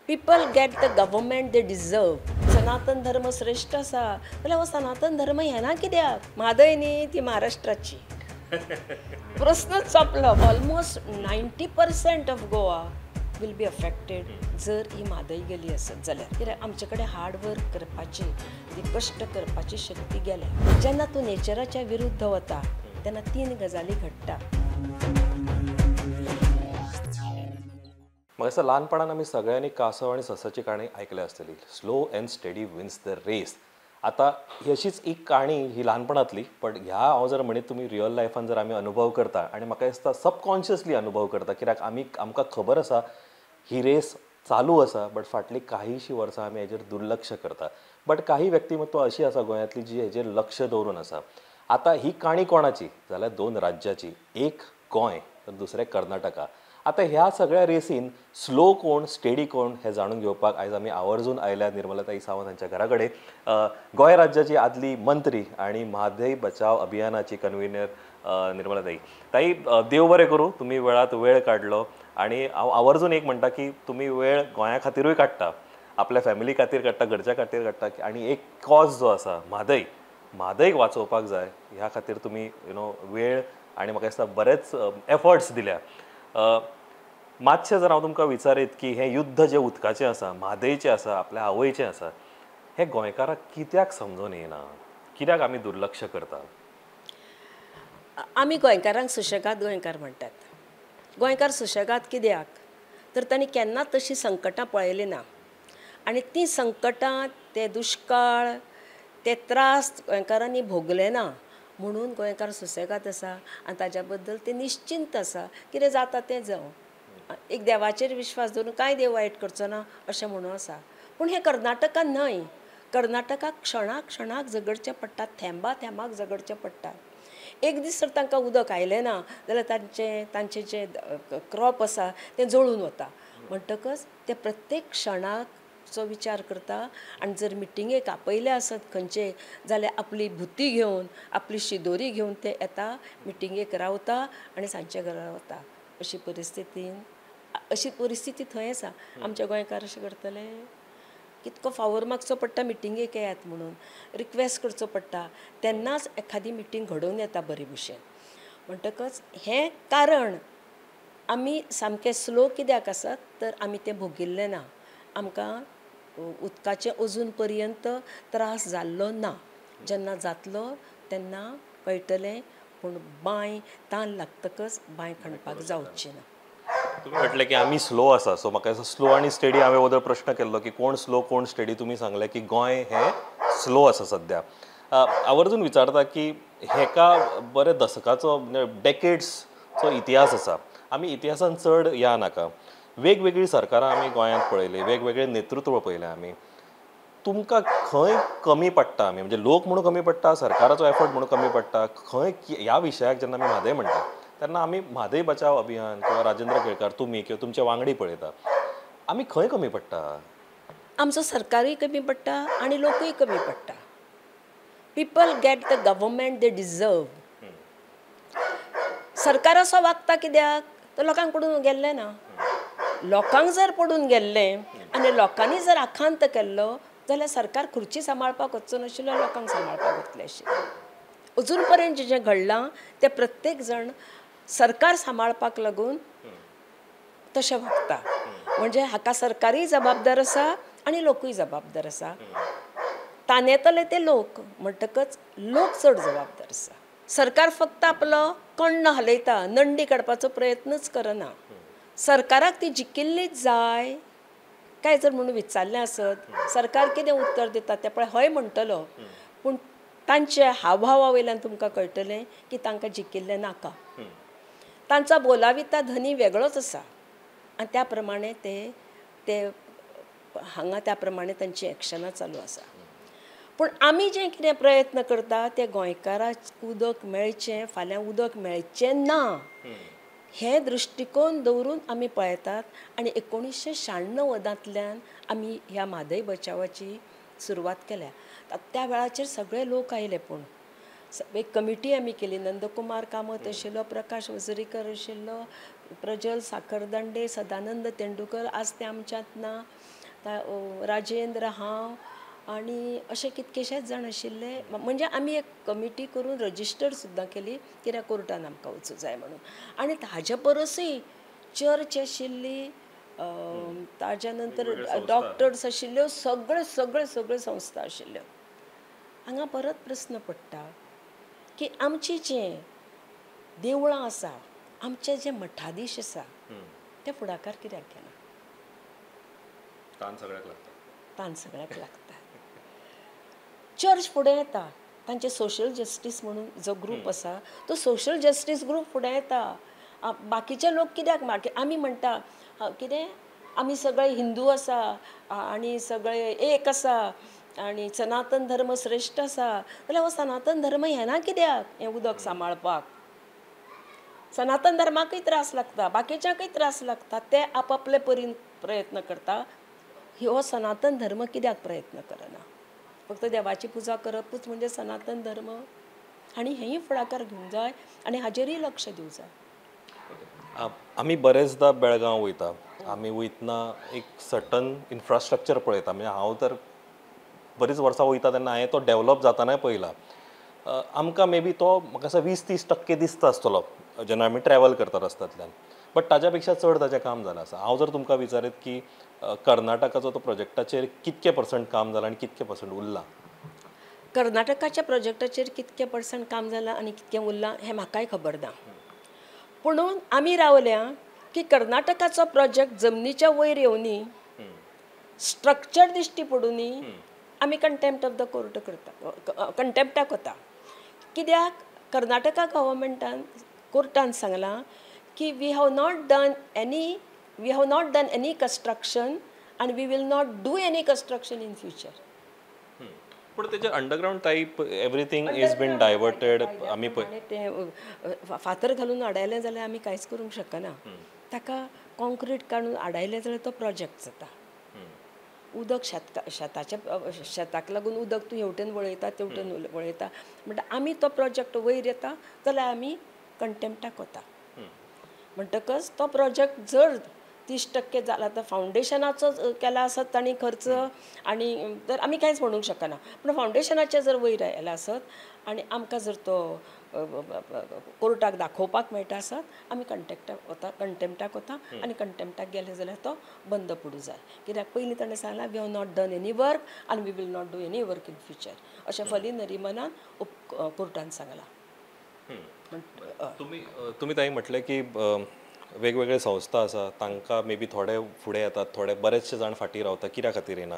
people get the government they deserve. सनातन धर्म श्रेष्ठ असा जाल्यार हो सनातन धर्म येना कित्याक? म्हादय न्ही ती महाराष्ट्राची. प्रश्नच सोंपलो. Almost 90% of Goa will be affected जर ही म्हादय गेली आसत जाल्यार. कित्याक आमचे कडेन हार्ड वर्क करपाची ती कश्ट करपाची शक्ती गेल्या. जेन्ना तूं नेचराच्या विरुद्ध वता तेन्ना 3 गजाली घडटा. मग असं लहानपणात आम्ही सगळ्यांनी कासव आणि ससाची काणी ऐकली असतली. Slow and steady wins the race. आता ही अशीच एक काणी ही लहानपणातली, पण ह्या हांव जर म्हणीत तुमी रियल लायफान जर आमी अनुभव करता आनी म्हाका दिसता सबकॉन्शियसली अनुभव करता, कित्याक आमकां खबर आसा ही रेस चालू आसा, बट फाटली काहीशी वर्सां आमी हेजेर दुर्लक्ष करता. बट काही व्यक्तिमत्व अशी आसा गोंयांतली जी हेजेर लक्ष दवरून आसा. आता ही काणी कोणाची जाल्यार 2 राज्याची. एक गोंय तर दुसरें कर्नाटका. आता ह्या सगळ्या रेसीन स्लो कोण स्टेडी कोण हे जाणून घेवपाक आयज आमी आवर्जून आयल्या निर्मलाताई सावंत हांच्या घरा कडेन. गोंय राज्याची आदली मंत्री आणि म्हादय बचाव अभियानाची कन्व्हिनर निर्मलाताई. ताई, देव बरें करूं, तुमी वेळात वेळ काडलो आणि हांव आवर्जून एक म्हणटा की तुमी वेळ गोंया खातीरूय काडटा, आपल्या फॅमिली खातीर काडटा, घरच्या खातीर काडटा आणि एक कॉज जो आसा म्हादयक वाचोवपाक जाय ह्या खातीर तुमी वेळ आणि म्हाका दिसता बरेच एफर्ट्स दिल्या. मातशें जर हांव तुमकां विचारीत की हें युद्ध जें उदकाचें आसा, म्हादयचें आसा, आपल्या आवयचें आसा, हें गोंयकारांक कित्याक समजून येना? कित्याक आमी दुर्लक्ष करता? आमी गोंयकारांक सुशेगाद गोंयकार म्हणटात. गोंयकार सुशेगाद कित्याक? तर तांणी केन्नाच तशीं संकटां पळयलीं ना. आनी तीं संकटां, ते दुश्काळ, ते त्रास गोंयकारांनी भोगले ना. म्हणून गोंयकार सुशेगाद आसा आनी ताज्या बद्दल ते निश्चिंत आसा. कितें जाता तें जावं. एक देवाचेर विश्वास दवरून कांय देव वायट करचो ना अशें म्हणून आसा. पूण हें कर्नाटकान न्हय. कर्नाटकाक क्षणाक क्षणाक झगडचें पडटा, थेंबा थेंबाक झगडचें पडटा. एक दीस जर तांकां उदक आयलें ना जाल्यार तांचें जें क्रॉप आसा तें जळून वता. म्हणटकच ते प्रत्येक क्षणाचो विचार करता. आनी जर मिटिंगेक आपयले आसत खंयचे जाल्यार आपली भुती घेवन, आपली शिदोरी घेवन ते येता, मिटिंगेक रावता आनी सांजचे घरा वता. अशी परिस्थिती थंय आसा. आमचे गोंयकार अशें करतले? कितको फावोर मागचो पडटा मिटिंगेक येयात म्हणून, रिक्वेस्ट करचो पडटा, तेन्नाच एखादी मिटींग घडोवन येता बरे भशेन. म्हणटकच हें कारण आमी सामकें स्लो कित्याक आसात तर आमी तें भोगिल्लें ना. आमकां उदकाचे अजून पर्यंत त्रास जाल्लो ना. जेन्ना जातलो तेन्ना कळटलें. पूण बांय तान लागतकच बांय खणपाक जावची ना. तुम्ही म्हटलें की आमी स्लो आसा, सो म्हाका स्लो आनी स्टेडी हांवें ओदर प्रश्न केल्लो की कोण स्लो कोण स्टेडी. तुमी सांगलें की गोंय हें स्लो आसा सद्या. आवर्जून विचारता की हेका बरे दशकाचो डेकेड्सचो इतिहास आसा. आमी इतिहासान चड या नाका. वेगवेगळी सरकारां आमी गोंयांत पळयली, वेगवेगळे नेतृत्व पळयले आमी. तुमकां खंय कमी पडटा आमी, म्हणजे लोक म्हणून कमी पडटा, सरकाराचो एफर्ट म्हणून कमी पडटा, खंय ह्या विशयाक जेन्ना आमी म्हादय म्हणटा तेन्ना आमी म्हादय बचाव अभियान किंवा राजेंद्र केळकार तुमी किंवा तुमचे वांगडी पळयता, आमी खंय कमी पडटा? आमचो सरकारूय कमी पडटा आनी लोकूय कमी पडटा. People get the government they deserve. सरकार असो वागता कित्याक? तर लोकांक पडून गेल्लें ना. लोकांक जर पडून गेल्लें आनी लोकांनी जर आखांत केल्लो जाल्यार सरकार खुर्ची सांबाळपाक वचचो नाशिल्लो, लोकांक सांबाळपाक वतले आशिल्ले. अजून पर्यंत जें घडलां तें प्रत्येक जण सरकार सांबाळपाक लागून तशें वागता. म्हणजे हाका सरकारूय जबाबदार आसा आनी लोकूय जबाबदार आसा. तांणेतले ते लोक म्हणटकच लोक चड जबाबदार आसा. सरकार फक्त आपलो कण्ण हालयता, नंडी काडपाचो प्रयत्नच करना. सरकाराक ती जिकिल्लीच जाय काय जर म्हणून विचारलें आसत, सरकार कितें उत्तर दिता तें पळय हय म्हणटलो. पूण तांच्या हावभावा वयल्यान तुमकां कळटलें की तांकां जिकिल्लें नाका. तांचो बोलाविता धनी वेगळोच आसा आनी त्या प्रमाणे ते हांगा त्या प्रमाणे तांची एक्शनां चालू आसा. पूण आमी जें कितें प्रयत्न करता तें गोंयकाराक उदक मेळचें, फाल्यां उदक मेळचें ना हें दृश्टीकोन दवरून आमी पळयतात. आनी 1996 आमी ह्या म्हादय बचावाची सुरवात केल्या. त्या वेळाचेर सगळे लोक आयले. पूण एक कमिटी आमी केली. नंदकुमार कामत आशिल्लो, प्रकाश वजरीकर आशिल्लो, प्रज्वल साखरदांडे, सदानंद तेंडुलकर आज ते आमच्यांत ना, राजेंद्र हांव आनी अशे कितकेशेच जाण आशिल्ले म्हणजे आमी एक कमिटी करून रजिस्टर सुद्दां केली कित्याक कोर्टान आमकां वचूं जाय म्हणून आनी ताजे परसय चर्च आशिल्ली ताज्या नंतर डॉक्टर्स आशिल्ल्यो सगळे सगळे सगळे संस्था आशिल्ल्यो हांगा परत प्रस्न पडटा की आमची जें देवळां आसा आमचे जे मठाधीश आसा ते फुडाकार कित्याक घेना ताण सगळ्याक लागता ताण सगळ्याक लागता चर्च फुडें येता तांचे सोशल जस्टीस म्हणून जो ग्रूप आसा तो सोशल जस्टीस ग्रूप फुडें येता बाकीचे लोक कित्याक आमी म्हणटा कितें आमी सगळे हिंदू आसा आनी सगळे एक आसा आनी सनातन धर्म श्रेश्ठ आसा जाल्यार हो सनातन धर्म येना कित्याक हें उदक सांबाळपाक सनातन धर्माकय त्रास लागता बाकीच्यांकय त्रास लागता ते आपापले परीन प्रयत्न करता हो सनातन धर्म कित्याक प्रयत्न करना फक्त देवाची पुजा करपूच म्हणजे सनातन धर्म आनी हेंय फुडाकार घेवंक जाय आनी हाजेरूय लक्ष दिवंक जाय आमी बरेचदा बेळगांव वयता आमी वयतना एक सर्टन इन्फ्रास्ट्रक्चर पळयता म्हणजे हांव तर बरीच वर्सां वयता तेन्ना हांवें तो डेवलप जातानाय पळयला आमकां मे बी तो म्हाका असो 20-30% दिसता आसतलो जेन्ना आमी ट्रॅवल करता रस्त्यांतल्यान बट ताच्या पेक्षा चड ताचें काम जालां आसा हांव जर तुमकां विचारीत की कर्नाटकाचो तो प्रोजेक्टाचेर कितके % काम जालां आनी कितके % उरलां कर्नाटकाच्या प्रोजेक्टाचेर कितके % काम जालां आनी कितकें उरलां हें म्हाकाय खबर ना पुणून आमी रावल्या की कर्नाटकाचो प्रोजेक्ट जमनीच्या वयर येवनी स्ट्रक्चर दिश्टी पडुनी आमी कंटेम्प्ट ऑफ द कोर्ट करता कंटेम्प्टाक वता कित्याक कर्नाटका गव्हर्मेंटान कोर्टान सांगलां की we have not done any construction आनी we will not do any construction in future पूण तेजे underground type everything is been diverted आमी ते फातर घालून आडायलें जाल्यार आमी कांयच करूंक शकना ताका कॉन्क्रीट काडून आडायलें जाल्यार तो प्रोजेक्ट जाता उदक शेताक लागून उदक तूं हेवटेन वळयता तेवटेन वळयता म्हणटा आमी तो प्रोजेक्ट वयर येता जाल्यार आमी कंटेम्प्टाक वता म्हणटकच तो प्रोजेक्ट जर 30% जाला तर फावंडेशनाचो केला आसत तांणी खर्च आनी तर आमी कांयच म्हणूंक शकना पूण फावंडेशनाचे जर वयर आयला आसत आनी आमकां जर तो कोर्टाक दाखोवपाक मेळटा आसत आमी कंटेम्प्टाक वता आनी कंटेम्प्टाक गेले जाल्यार तो बंद पडूं जाय कित्याक पयलीं ताणें सांगलां we have not done any work आनी we will not do any work in future अशें फली नरिमनान कोर्टान सांगलां तुम्ही ताई म्हटलें की वेगवेगळे संस्था आसा तांकां मे बी थोडे फुडें येतात थोडे बरेचशे जाण फाटीं रावता कित्या खातीर येना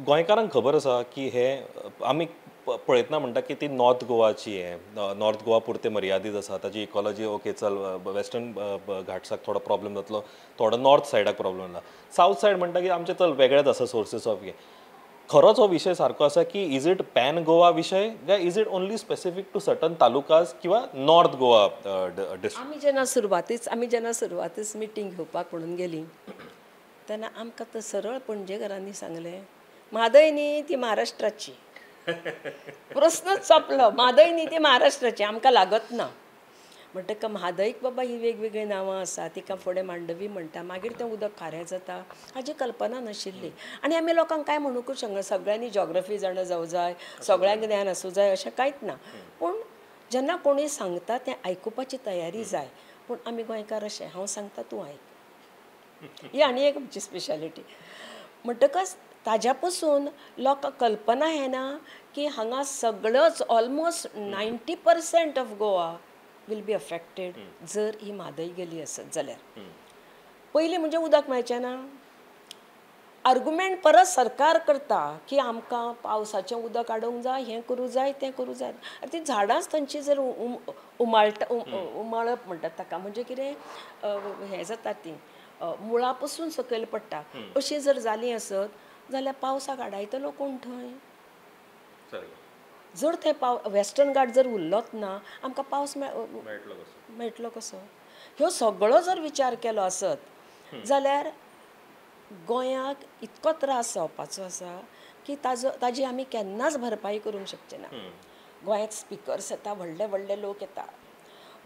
गोंयकारांक खबर आसा की हे आमी पळयतना म्हणटा की ती नॉर्थ गोवाची नॉर्थ गोवा पुरते मर्यादीत आसा ताची इकॉलॉजी ओके चल वेस्टर्न घाट्साक थोडो प्रॉब्लेम जातलो थोडो नॉर्थ सायडाक प्रॉब्लेम जाला सावथ सायड म्हणटा की आमचे चल वेगळेच आसा सोर्सीस ऑफ हे खरोच हो विशय सारको आसा की इज इट पॅन गोवा विशय काय is it only specific to certain talukas किंवा नॉर्थ गोवा डिस्ट्रिक्ट आमी जेन्ना सुरवातीच मिटींग घेवपाक म्हणून गेली तेन्ना आमकां तो सरळ पणजेकारांनी सांगलें म्हादय न्ही ती महाराष्ट्राची प्रस्नच सोंपलो म्हादय न्ही ती महाराष्ट्राची आमकां लागत ना म्हणटका म्हादयक बाबा ही वेगवेगळी नांवां आसा तिका फुडें मांडवी म्हणटा मागीर तें उदक खारें जाता हाची कल्पना नाशिल्ली आनी आमी लोकांक काय म्हणूंकूच शकना सगळ्यांनी जॉग्रफी जाणा जावं जाय सगळ्यांक ज्ञान आसूं जाय अशें कांयच ना पूण जेन्ना कोणूय सांगता तें आयकुपाची तयारी जाय पूण आमी गोंयकार अशें हांव सांगता तूं आयक ही आनी एक आमची स्पेशालिटी म्हणटकच ताज्या पासून लोकांक कल्पना येना की हांगा सगळोच almost 90% of Goa will be affected जर ही म्हादय गेली आसत जाल्यार पयलीं म्हणजे उदक मेळचें ना आर्ग्युमेंट परत सरकार करता की आमकां पावसाचें उदक हाडूंक जाय हें करूं जाय तें करूं जाय ती झाडांच तांची जर उमाळप म्हणटात ताका म्हणजे कितें हें जाता ती मुळा पसून सकयल पडटा अशी जर जाली आसत जाल्यार पावसाक हाडायतलो कोण थंय जर ते वेस्टर्न घाट जर उरलोच ना आमकां पावस मेळटलो कसो ह्यो सगळो जर विचार केलो आसत जाल्यार गोंयाक इतको त्रास जावपाचो आसा की ताजी आमी केन्नाच भरपाई करूंक शकचे ना गोंयांत स्पिकर्स येता व्हडले व्हडले लोक येता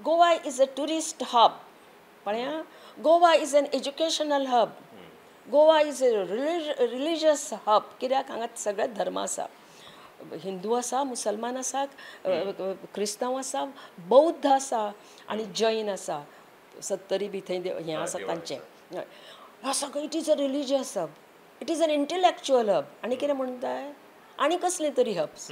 Goa is a tourist hub कळ्ळें Goa is an educational hub Goa is a religious hub, कित्याक हांगा सगळे धर्म आसा. हिंदू आसा, मुसलमान आसा, क्रिस्तांव आसा, बौद्ध आसा आनी जैन आसा. सत्तरी बी थंय हें आसा तांचें. ह्या सगळें it is a religious hub, it is an intellectual hub. आनी कितें म्हणटाय, आनी कसले तरी हब्स.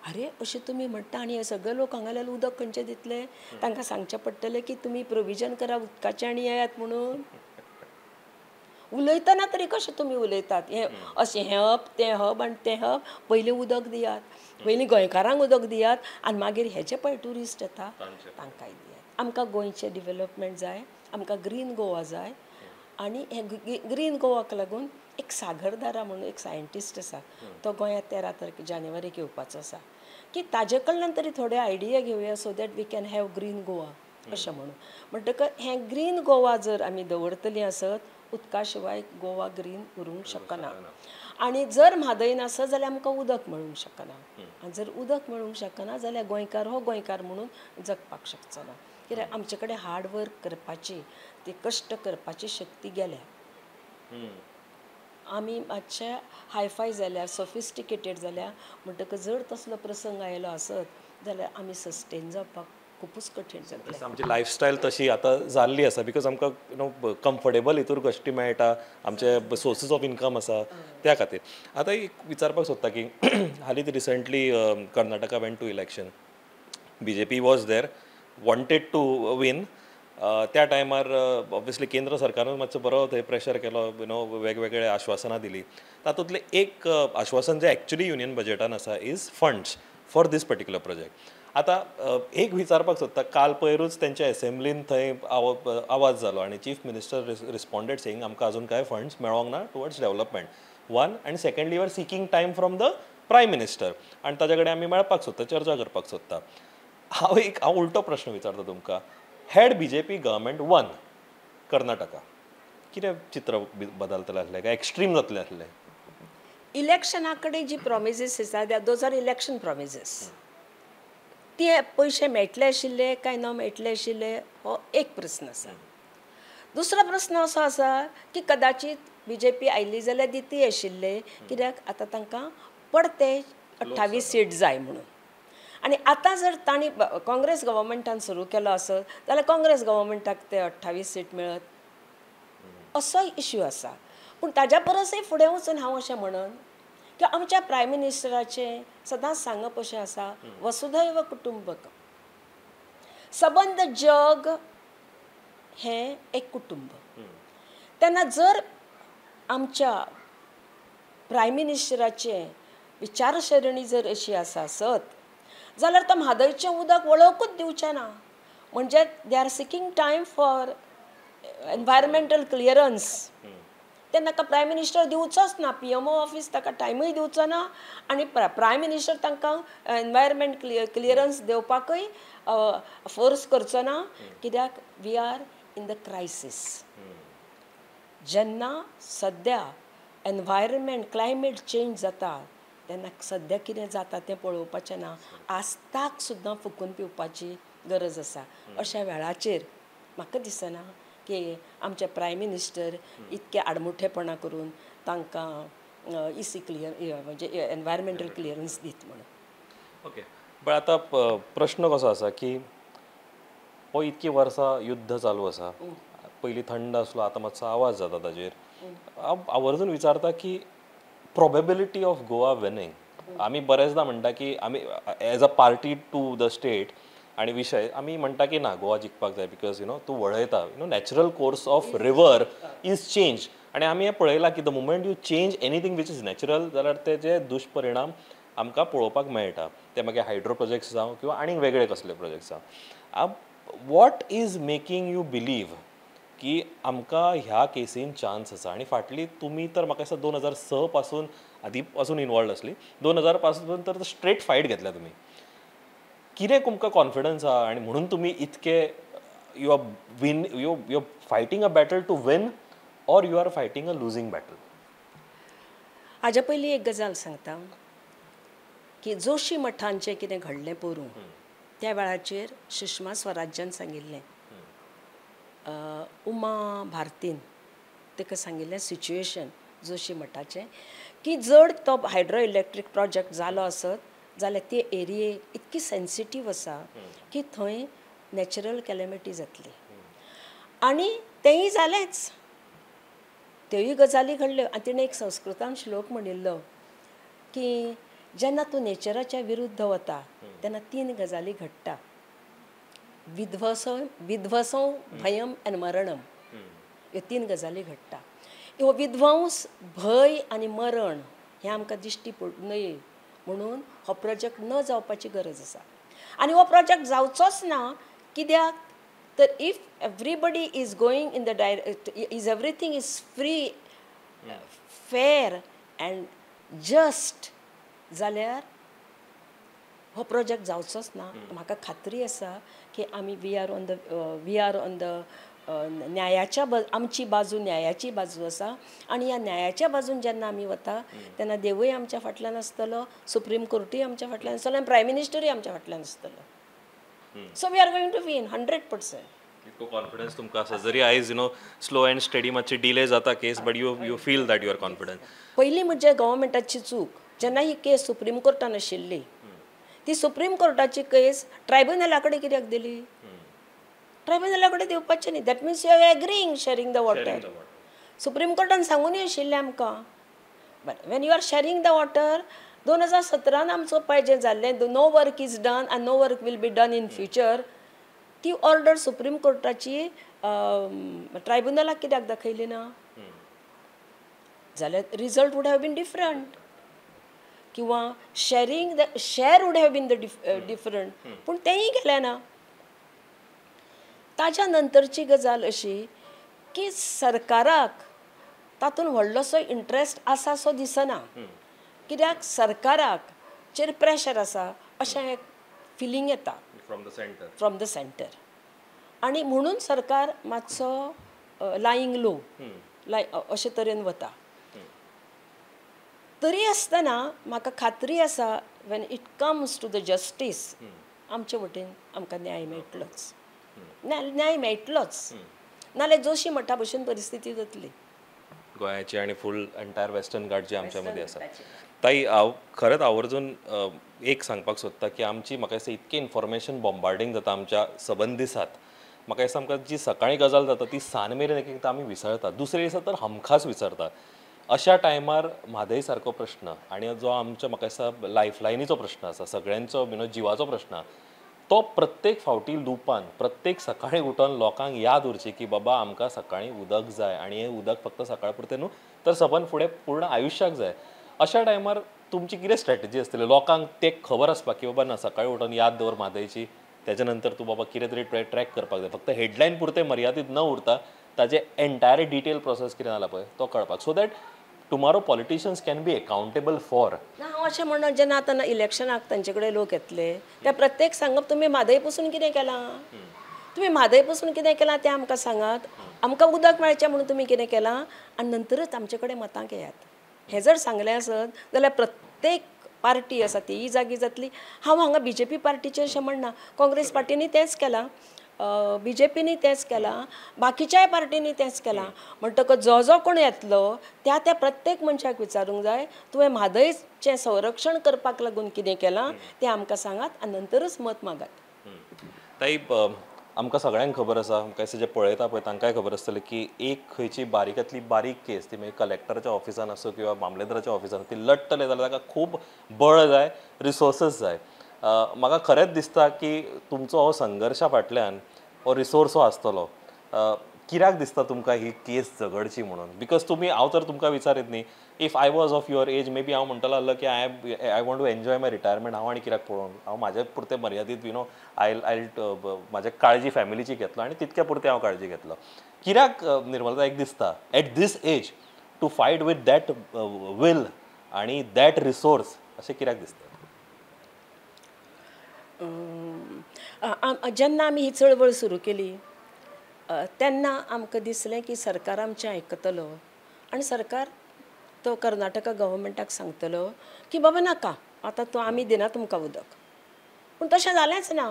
अरे अशें तुमी म्हणटा आनी हे सगळे लोक हांगाल्यान उदक खंयचें दितले? तांकां सांगचें पडटलें की तुमी प्रोविजन करा उदकाचें आनी येयात म्हणून. उलयतना तरी कशें तुमी उलयतात? हें अशें हें हब, तें हब आनी तें हब. पयलीं उदक दियात, पयलीं गोंयकारांक उदक दियात आनी मागीर हेचे पळय ट्युरिस्ट येता तांकांय दियात. आमकां गोंयचें डिवेलपमेंट जाय, आमकां ग्रीन गोवा जाय. आनी हे ग्रीन गोवाक लागून एक सागरदारा म्हणून एक सायंटिस्ट आसा, तो गोंयांत 13 जानेवारीक येवपाचो आसा, की ताजे कडल्यान तरी थोडे आयडिया घेवया so that we can have green Goa अशें म्हणून. म्हणटकच हें ग्रीन गोवा जर आमी दवरतलीं आसत, उदका शिवाय गोवा ग्रीन उरूंक शकना. आनी जर म्हादय नासत जाल्यार आमकां उदक मेळूंक शकना. आनी जर उदक मेळूंक शकना जाल्यार गोंयकार हो गोंयकार म्हणून जगपाक शकचो ना. कित्याक आमचे कडेन हार्ड वर्क करपाची, ती कश्ट करपाची शक्ती गेल्या. आमी मातशे हायफाय जाल्यार, सोफिस्टिकेटेड जाल्या. म्हणटकच जर तसलो प्रसंग आयलो आसत जाल्यार आमी सस्टेन जावपाक खूबच कठीण जातलें. आमची लायफस्टायल तशी आतां जाल्ली आसा बिकॉज आमकां कम्फर्टेबल हितूर गोश्टी मेळटा, आमचे सोर्सीस ऑफ इनकम आसा त्या खातीर. आतां एक विचारपाक सोदता की हालींच recently Karnataka went to election. BJP was there, wanted to win. त्या टायमार ऑब्वियसली केंद्र सरकारान मातसो बरो थंय प्रेशर केलो, वेगवेगळे आश्वासनां दिली. तातूंतलें एक आश्वासन जें एक्चुली युनियन बजेटान आसा is funds for this particular project. आतां एक विचारपाक सोदता, काल पयरूच तेंच्या एसेंब्लीन थंय आवाज जालो आनी चीफ मिनिस्टर रिस्पॉन्डेड सेयींग आमकां अजून कांय फंड्स मेळोंक ना टुवर्ड्स डेवलपमेंट. वन आनी secondly you are seeking time from the prime minister आनी ताजे कडेन आमी मेळपाक सोदता, चर्चा करपाक सोदता. हांव उलटो प्रश्न विचारता तुमकां. Had BJP government one Karnataka, कितें चित्र बदलतलें आसलें काय एक्स्ट्रीम जातलें आसलें? इलेक्शना कडेन जी प्रॉमिसीस आसा दोज आर इलेक्शन प्रॉमिसीस. ते पयशे मेळटले आशिल्ले काय न मेळटले आशिल्ले हो एक प्रस्न आसा. दुसरो प्रस्न असो आसा की कदाचित BJP आयली जाल्यार दिती आशिल्ले, कित्याक आतां तांकां पडते 28 सीट जाय म्हणून. आनी आतां जर तांणी काँग्रेस गव्हर्मेंटान सुरू केलो आसत जाल्यार काँग्रेस गव्हर्मेंटाक ते 28 सीट मेळत असो इश्यू आसा. पूण ताज्या परसय फुडें वचून हांव अशें म्हणन की आमच्या प्रायम मिनिस्टराचें सदांच सांगप अशें आसा, वसुधैव कुटुंबकम. सबंद जग हें एक कुटुंब. तेन्ना जर आमच्या प्रायम मिनिस्टराचे विचारसरणी जर अशी आसा आसत जाल्यार तो म्हादयचें उदक वळखूच दिवचें ना. म्हणजे they are seeking time for environmental clearance. ते ताका प्रायम मिनिस्टर दिवचोच ना. PMO ऑफीस ताका टायमूय दिवचो ना आनी प्रायम मिनिस्टर तांकां एनवायरमेंट क्लियरन्स दिवपाकय फोर्स करचो ना. कित्याक we are in the crisis. जेन्ना सद्या एनवायरमेंट क्लायमेट चेंज जाता तेन्ना सद्या कितें जाता तें पळोवपाचें ना. आस्ताक सुद्दां फुकून पिवपाची गरज आसा. अशा वेळाचेर म्हाका दिसना की आमचे प्रायम मिनिस्टर इतके आडमुठेपणां करून तांकां इसी क्लियर म्हणजे एनवायरमेंटल क्लियरन्स दीत म्हणून. ओके, पण आतां प्रश्न कसो आसा की हो इतकी वर्सां युद्ध चालू आसा. पयलीं थंड आसलो, आतां मातसो आवाज जाता ताजेर. हांव आवर्जून विचारता की प्रोबेबिलिटी ऑफ गोवा विनींग. आमी बरेचदा म्हणटा की आमी as a party to the state आनी विशय आमी म्हणटा की ना गोवा जिखपाक जाय बिकॉज तूं वळयता natural course of river is change. आनी आमी हें पळयलां की the moment you change anything which is natural जाल्यार तेजे दुश्परिणाम आमकां पळोवपाक मेळटा. ते मागीर हायड्रो प्रोजेक्ट्स जावं किंवा आनीक वेगळे कसले प्रोजेक्ट्स जावं. What is making you believe की आमकां ह्या केसीन चान्स आसा? आनी फाटली तुमी तर म्हाका दिसता 2006 पासून आदी पासून इनवॉल्ड आसली. 2000 पासून तर स्ट्रेट फायट घेतल्या तुमी. कितें तुमकां कॉन्फिडन्स आहा आनी म्हणून तुमी इतके you are fighting a battle to win or you are fighting a losing battle? हाज्या पयलीं एक गजाल सांगता की जोशी मठांचें कितें घडलें पोरूं त्या वेळाचेर सुषमा स्वराज्यान सांगिल्लें उमा भारतीन ताका सांगिल्लें सिच्युएशन जोशी मठाचें की जर तो हायड्रो इलेक्ट्रीक प्रोजेक्ट जालो आसत जाल्यार ती एरिये इतकी सेन्सिटीव आसा की थंय नॅचरल कॅलेमिटी जातली आनी तेंय जालेंच त्योय गजाली घडल्यो आनी तिणें एक संस्कृतान श्लोक म्हणिल्लो की जेन्ना तूं नेचराच्या विरुद्ध वता तेन्ना 3 गजाली घडटा विध्वंसो भयम आनी मरणम ह्यो 3 गजाली घडटा ह्यो विध्वंस भय आनी मरण हें आमकां दिश्टी पडूं नये म्हणून हो प्रोजेक्ट न जावपाची गरज आसा आनी हो प्रोजेक्ट जावचोच ना कित्याक तर if everybody is going in the is everything is free फेर एंड जस्ट जाल्यार हो प्रोजेक्ट जावचोच ना म्हाका खात्री आसा की आमी वी आर ऑन द न्यायाच्या आमची बाजू न्यायाची बाजू आसा आनी ह्या न्यायाच्या बाजून जेन्ना आमी वता तेन्ना देवूय आमच्या फाटल्यान आसतलो सुप्रीम कोर्टूय आमच्या फाटल्यान आसतलो आनी प्रायम मिनिस्टरूय आमच्या फाटल्यान आसतलो so we are going to win 100%. इतको कॉन्फिडन्स तुमकां आसा जरी आयज स्लो एंड स्टेडी मातशी डिले जाता case but you feel that you are confident. पयलीं म्हणजे गव्हर्मेंटाची चूक जेन्ना ही केस सुप्रीम कोर्टान आशिल्ली ती सुप्रीम कोर्टाची केस ट्रायब्युनला कडेन कित्याक दिली ट्रायब्युनला कडेन दिवपाचें न्ही that means you are agreeing sharing the water supreme कोर्टान सांगूनय आशिल्लें आमकां but when you are sharing the water 2017 आमचो पाहिजे जाल्लें no work is done and no work will be done in future ती ऑर्डर सुप्रीम कोर्टाची ट्रायब्युनलाक कित्याक दाखयली ना जाल्यार result would have been different किंवा share would have been the different पूण तेंय गेलें ना. ताच्या नंतरची गजाल अशी की सरकाराक तातूंत व्हडलोसो इंट्रस्ट आसा सो दिसना कित्याक सरकाराक चेर प्रेशर आसा अशें एक फिलींग येता फ्रॉम द सेंटर आनी म्हणून सरकार मातसो लायींग लो अशे तरेन वता. तरी आसतना म्हाका खात्री आसा when it comes to the justice आमचे वटेन आमकां न्याय मेळटलोच न्याय मेळटलोच नाल्यार जोशी मठा भशेन परिस्थिती जातली गोंयाची आनी फूल एंटायर वेस्टर्न घाट जे आमच्या मदीं आसा. ताई हांव खरेंच आवर्जून एक सांगपाक सोदता की आमची म्हाका दिसता इतकें इन्फॉर्मेशन बॉम्बार्डींग जाता आमच्या सबंदिसांत म्हाका दिसता आमकां जी सकाळीं गजाल जाता ती सान मेरेन एक एकदां आमी विसरतात दुसरे दिसा तर हमखास विसरतात. अशा टायमार म्हादय सारको प्रश्न आनी जो आमच्या म्हाका दिसता लायफलायनीचो प्रश्न आसा सगळ्यांचो जिवाचो प्रश्न तो प्रत्येक फावटी लुपान प्रत्येक सकाळीं उठोन लोकांक याद उरची की बाबा आमकां सकाळीं उदक जाय आनी हें उदक फक्त सकाळ पुरतें न्हू तर सबंद फुडें पूर्ण आयुश्याक जाय. अशा टायमार तुमची कितें स्ट्रॅटेजी आसतली लोकांक ते खबर आसपाक की बाबा ना सकाळीं उठोन याद दवर म्हादयची तेच्या नंतर तूं बाबा कितें तरी ट्रॅक करपाक जाय फक्त हेडलायन पुरतें मर्यादीत न उरता ताजें एंटायर डिटेल प्रोसेस कितें जाला पळय तो कळपाक so that tomorrow politicians can be accountable for. हांव अशें म्हणत जेन्ना आतां इलेक्शनाक तांचे कडेन लोक येतले ते प्रत्येक सांगप तुमी म्हादय पसून कितें केलां तुमी म्हादय पसून कितें केलां तें आमकां सांगात आमकां उदक मेळचें म्हणून तुमी कितें केलां आनी नंतरच आमचे कडेन मतांक येयात. हें जर सांगलें आसत जाल्यार प्रत्येक पार्टी आसा तीय जागी जातली. हांव हांगा BJP पार्टीचें अशें म्हणना काँग्रेस पार्टीनी तेंच केलां BJPनी तेंच केलां बाकीच्याय पार्टीनी तेंच केलां म्हणटकच जो जो कोण येतलो त्या त्या प्रत्येक मनशाक विचारूंक जाय तुवें म्हादयचें संरक्षण करपाक लागून कितें केलां तें आमकां सांगात आनी नंतरच मत मागात. ताई आमकां सगळ्यांक खबर आसा आमकां जे पळयता पळय तांकांय खबर आसतलें की एक खंयची बारीकांतली बारीक केस ती मागीर कलेक्टराच्या ऑफिसान आसूं किंवा मामलेदाराच्या ऑफिसान ती लट्टले जाल्यार ताका खूब बळ जाय रिसोर्सीस जाय. म्हाका खरेंच दिसता की तुमचो हो संघर्शा फाटल्यान हो रिसोर्स हो आसतलो. कित्याक दिसता तुमकां ही केस झगडची म्हणून बिकॉज तुमी हांव तर तुमकां विचारीत न्ही if I was of your age maybe हांव म्हणटलो आसलो की I want to enjoy my retirement हांव आनी कित्याक पळोवन हांव म्हाजे पुरते मर्यादीत आय म्हाजे काळजी फॅमिलीची घेतलो आनी तितके पुरते हांव काळजी घेतलो. कित्याक निर्मलता एक दिसता at this age to fight with that will आनी दॅट रिसोर्स अशें कित्याक दिसता. जेन्ना आमी ही चळवळ सुरू केली तेन्ना आमकां दिसलें की सरकार आमचें आयकतलो आनी सरकार तो कर्नाटका गव्हर्मेंटाक सांगतलो की बाबा नाका आतां तो आमी दिना तुमकां उदक पूण तशें जालेंच ना.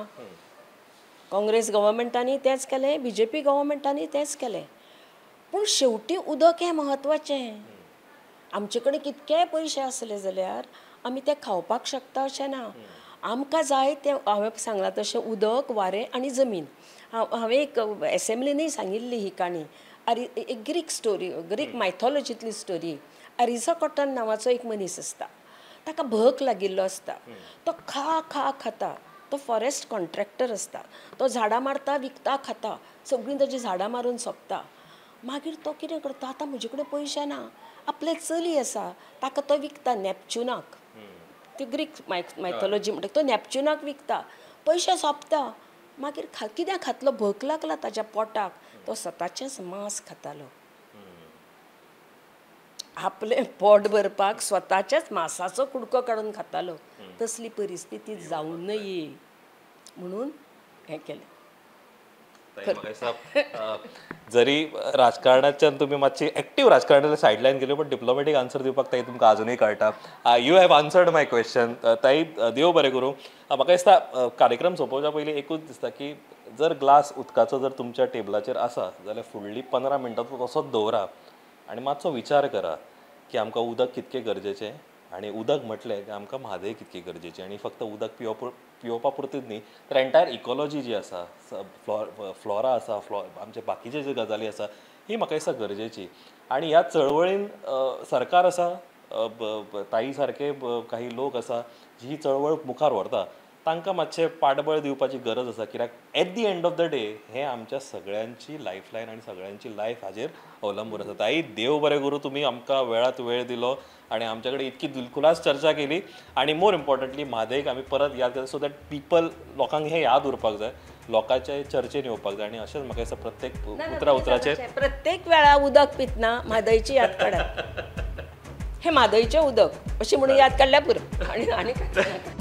काँग्रेस गव्हर्मेंटानी तेंच केलें BJP गव्हर्मेंटानी तेंच केलें पूण शेवटी उदक हें म्हत्वाचें. आमचे कडेन कितकेय पयशे आसले जाल्यार आमी ते खावपाक शकता अशें ना. आमकां जाय तें हांवें सांगलां तशें उदक, वारें आनी जमीन. हांवें एक एसेंब्लीनय सांगिल्ली ही काणी. एक ग्रीक स्टोरी, ग्रीक मायथॉलॉजींतली स्टोरी. अरिस्टॉटल नांवाचो एक मनीस आसता. ताका भूक लागिल्लो आसता. तो खाता. तो फॉरेस्ट कॉन्ट्रॅक्टर आसता. तो झाडां मारता, विकता, खाता. सगळीं ताची झाडां मारून सोंपता. मागीर तो कितें करता, आतां म्हजे कडेन पयशे ना. आपले चली आसा, ताका तो विकता नॅपच्युनाक. ती ग्रीक मायथॉलॉजी म्हणटा तो नॅपच्युनाक विकता. पयशे सोंपता. मागीर कित्याक खातलो, भूक लागला ताच्या पोटाक. तो स्वताचेंच मांस खातालो. आपलें पोट भरपाक स्वताच्याच मांसाचो कुडको काडून खातालो. तसली परिस्थिती जावं नये म्हणून हें केलें. जरी राजकारणाच्यान तुमी मातशी एक्टीव राजकारणाच्या सायडलायन गेले पण डिप्लोमॅटीक आन्सर दिवपाक ताई तुमकां अजुनूय कळटा. You have answered my question. ताई देव बरें करूं. म्हाका दिसता कार्यक्रम सोंपोवच्या पयलीं एकूच दिसता की जर ग्लास उदकाचो जर तुमच्या टेबलाचेर आसा जाल्यार फुडलीं 15 मिनटां तसोच दवरा आनी मातसो विचार करा की आमकां उदक कितकें गरजेचें आनी उदक म्हटलें की आमकां म्हादय कितकी गरजेची. आनी फक्त उदक पिवपा पुरतीच न्ही तर एंटायर इकॉलॉजी जी आसा, फ्लोरा आसा, आमचे बाकीचे जे गजाली आसा ही म्हाका दिसता गरजेची. आनी ह्या चळवळीन सरकार आसा, ताई सारके काही लोक आसा जी ही चळवळ मुखार व्हरता तांकां मातशें पाठबळ दिवपाची गरज आसा. कित्याक at the end of the day हें आमच्या सगळ्यांची लायफलायन आनी सगळ्यांची लायफ हाजेर अवलंबून आसा. ताई देव बरें करूं, तुमी आमकां वेळात वेळ दिलो आनी आमचे कडेन इतकी दिलखुलास चर्चा केली. आनी मोर इम्पॉर्टंटली म्हादयक आमी परत याद करता सो दॅट लोकांक हें याद उरपाक जाय, लोकांचे चर्चेन येवपाक जाय. आनी अशेंच म्हाका दिसता प्रत्येक उतराचेर प्रत्येक वेळा उदक पितना म्हादयची याद काडात. हें म्हादयचें उदक अशें म्हणून याद काडल्यार पुरो. आनी काय